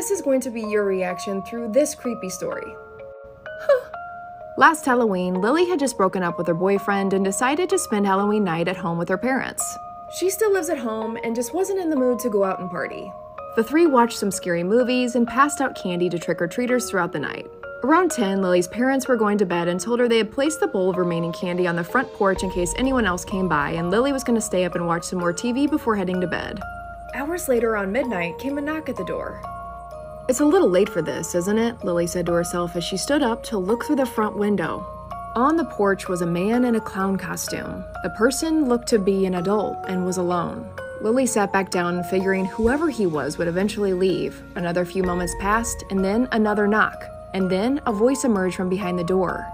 this is going to be your reaction through this creepy story. Last Halloween, Lily had just broken up with her boyfriend and decided to spend Halloween night at home with her parents. She still lives at home and just wasn't in the mood to go out and party. The three watched some scary movies and passed out candy to trick-or-treaters throughout the night. Around 10, Lily's parents were going to bed and told her they had placed the bowl of remaining candy on the front porch in case anyone else came by, and Lily was going to stay up and watch some more TV before heading to bed. Hours later, around midnight, came a knock at the door. "It's a little late for this, isn't it?" Lily said to herself as she stood up to look through the front window. On the porch was a man in a clown costume. The person looked to be an adult and was alone. Lily sat back down, figuring whoever he was would eventually leave. Another few moments passed, and then another knock. And then a voice emerged from behind the door.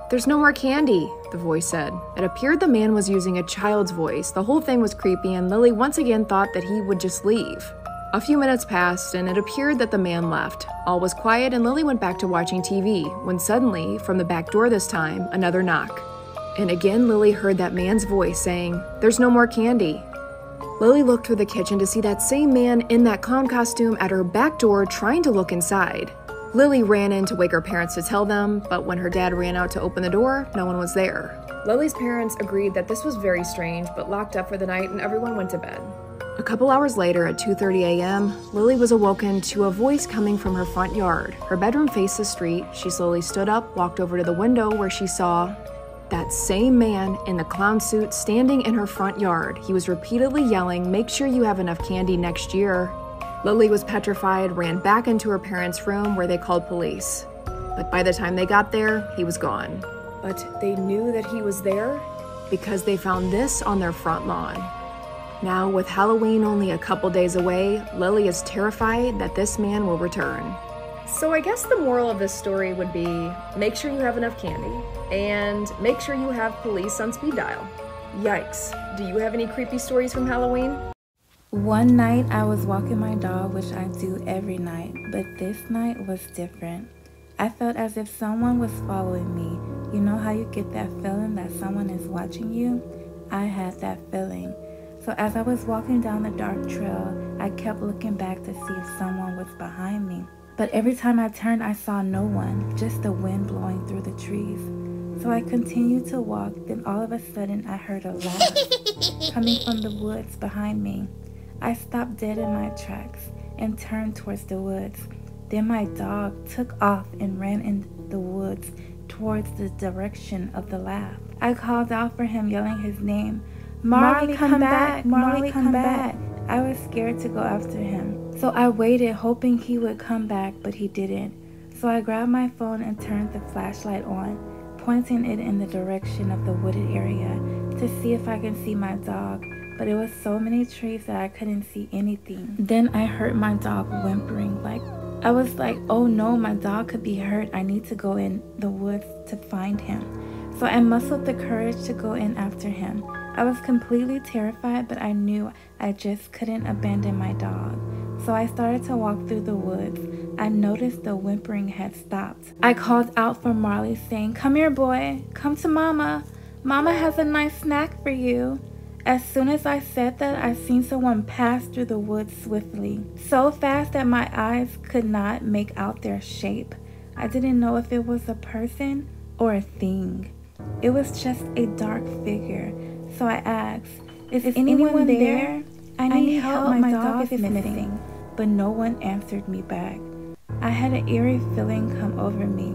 "There's no more candy," the voice said. It appeared the man was using a child's voice. The whole thing was creepy, and Lily once again thought that he would just leave. A few minutes passed, and it appeared that the man left. All was quiet, and Lily went back to watching TV, when suddenly, from the back door this time, another knock. And again, Lily heard that man's voice saying, "There's no more candy." Lily looked through the kitchen to see that same man in that clown costume at her back door trying to look inside. Lily ran in to wake her parents to tell them, but when her dad ran out to open the door, no one was there. Lily's parents agreed that this was very strange, but locked up for the night and everyone went to bed. A couple hours later at 2:30 a.m., Lily was awoken to a voice coming from her front yard. Her bedroom faced the street. She slowly stood up, walked over to the window where she saw that same man in the clown suit standing in her front yard. He was repeatedly yelling, "Make sure you have enough candy next year." Lily was petrified, ran back into her parents' room where they called police. But by the time they got there, he was gone. But they knew that he was there? Because they found this on their front lawn. Now, with Halloween only a couple days away, Lily is terrified that this man will return. So I guess the moral of this story would be, make sure you have enough candy, and make sure you have police on speed dial. Yikes. Do you have any creepy stories from Halloween? One night I was walking my dog, which I do every night, but this night was different. I felt as if someone was following me. You know how you get that feeling that someone is watching you? I had that feeling. So as I was walking down the dark trail, I kept looking back to see if someone was behind me. But every time I turned, I saw no one, just the wind blowing through the trees. So I continued to walk, then all of a sudden I heard a laugh coming from the woods behind me. I stopped dead in my tracks and turned towards the woods. Then my dog took off and ran in the woods towards the direction of the laugh. I called out for him, yelling his name. "Marley, come back! Marley, come back!" I was scared to go after him. So I waited, hoping he would come back, but he didn't. So I grabbed my phone and turned the flashlight on, pointing it in the direction of the wooded area to see if I can see my dog. But it was so many trees that I couldn't see anything. Then I heard my dog whimpering. I was like, oh no, my dog could be hurt. I need to go in the woods to find him. So I muscled the courage to go in after him. I was completely terrified, but I knew I just couldn't abandon my dog. So I started to walk through the woods. I noticed the whimpering had stopped. I called out for Marley, saying, "Come here, boy. Come to Mama. Mama has a nice snack for you." As soon as I said that, I seen someone pass through the woods swiftly, so fast that my eyes could not make out their shape. I didn't know if it was a person or a thing. It was just a dark figure. So I asked, "Is anyone there? I need help. My dog is missing." But no one answered me back. I had an eerie feeling come over me.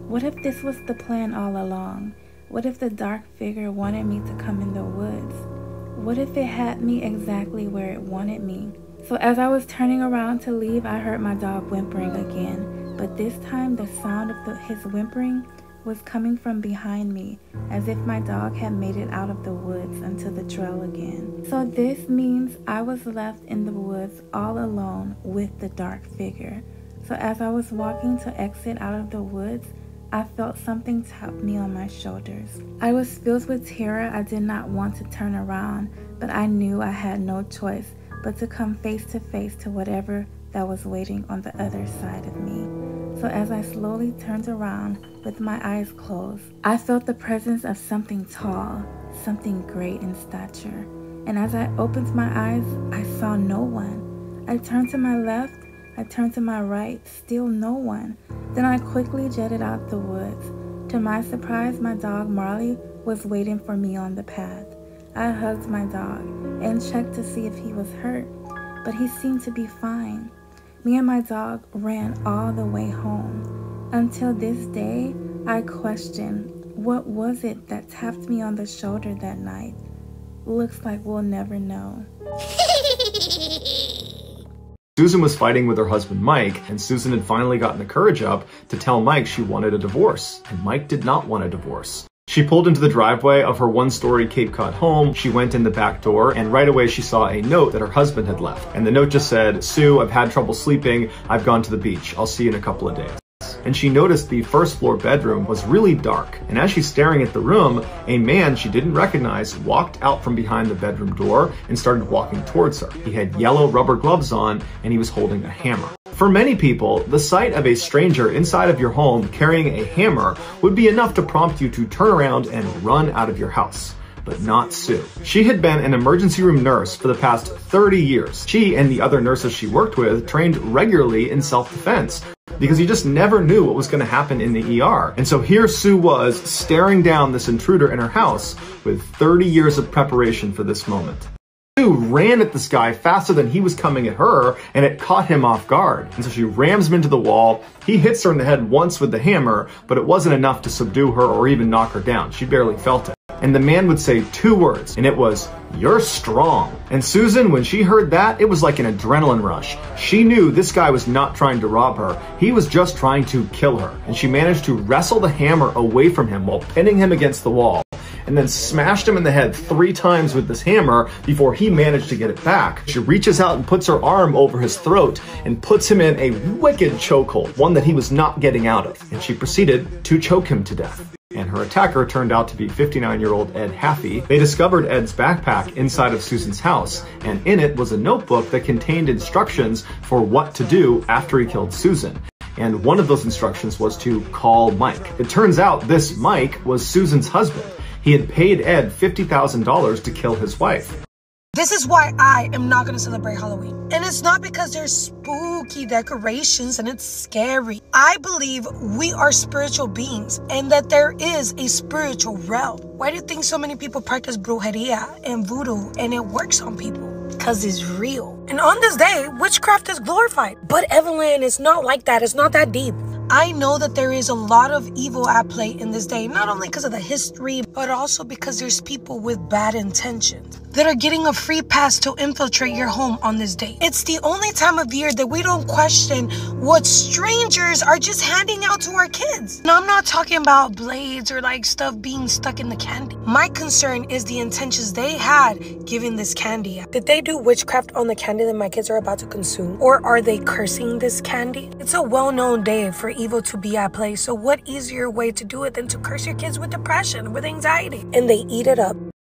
What if this was the plan all along? What if the dark figure wanted me to come in the woods? What if it had me exactly where it wanted me? So as I was turning around to leave, I heard my dog whimpering again. But this time the sound of his whimpering was coming from behind me, as if my dog had made it out of the woods onto the trail again. So this means I was left in the woods all alone with the dark figure. So as I was walking to exit out of the woods, I felt something tap me on my shoulders. I was filled with terror. I did not want to turn around, but I knew I had no choice but to come face to face to whatever that was waiting on the other side of me. So as I slowly turned around with my eyes closed, I felt the presence of something tall, something great in stature. And as I opened my eyes, I saw no one. I turned to my left. I turned to my right, still no one. Then I quickly jetted out the woods. To my surprise, my dog Marley was waiting for me on the path. I hugged my dog and checked to see if he was hurt, but he seemed to be fine. Me and my dog ran all the way home. Until this day, I question, what was it that tapped me on the shoulder that night? Looks like we'll never know. Susan was fighting with her husband Mike, and Susan had finally gotten the courage up to tell Mike she wanted a divorce, and Mike did not want a divorce. She pulled into the driveway of her one-story Cape Cod home. She went in the back door, and right away she saw a note that her husband had left. And the note just said, "Sue, I've had trouble sleeping. I've gone to the beach. I'll see you in a couple of days." And she noticed the first floor bedroom was really dark. And as she's staring at the room, a man she didn't recognize walked out from behind the bedroom door and started walking towards her. He had yellow rubber gloves on, and he was holding a hammer. For many people, the sight of a stranger inside of your home carrying a hammer would be enough to prompt you to turn around and run out of your house. But not Sue. She had been an emergency room nurse for the past 30 years. She and the other nurses she worked with trained regularly in self-defense, because you just never knew what was going to happen in the ER. And so here Sue was staring down this intruder in her house with 30 years of preparation for this moment. Sue ran at this guy faster than he was coming at her, and it caught him off guard. And so she rams him into the wall. He hits her in the head once with the hammer, but it wasn't enough to subdue her or even knock her down. She barely felt it. And the man would say 2 words, and it was, "You're strong." And Susan, when she heard that, it was like an adrenaline rush. She knew this guy was not trying to rob her. He was just trying to kill her. And she managed to wrestle the hammer away from him while pinning him against the wall, and then smashed him in the head 3 times with this hammer before he managed to get it back. She reaches out and puts her arm over his throat and puts him in a wicked chokehold, one that he was not getting out of. And she proceeded to choke him to death. And her attacker turned out to be 59-year-old Ed Haffey. They discovered Ed's backpack inside of Susan's house, and in it was a notebook that contained instructions for what to do after he killed Susan. And one of those instructions was to call Mike. It turns out this Mike was Susan's husband. He had paid Ed $50,000 to kill his wife. This is why I am not going to celebrate Halloween. And it's not because there's spooky decorations and it's scary. I believe we are spiritual beings and that there is a spiritual realm. Why do you think so many people practice brujeria and voodoo and it works on people? Because it's real. And on this day, witchcraft is glorified. But Evelyn, it's not like that. It's not that deep. I know that there is a lot of evil at play in this day, not only because of the history, but also because there's people with bad intentions that are getting a free pass to infiltrate your home on this day. It's the only time of year that we don't question what strangers are just handing out to our kids. Now, I'm not talking about blades or like stuff being stuck in the candy. My concern is the intentions they had giving this candy out. Did they do witchcraft on the candy that my kids are about to consume? Or are they cursing this candy? It's a well-known day for evil to be at play, so what easier way to do it than to curse your kids with depression, with anxiety? And they eat it up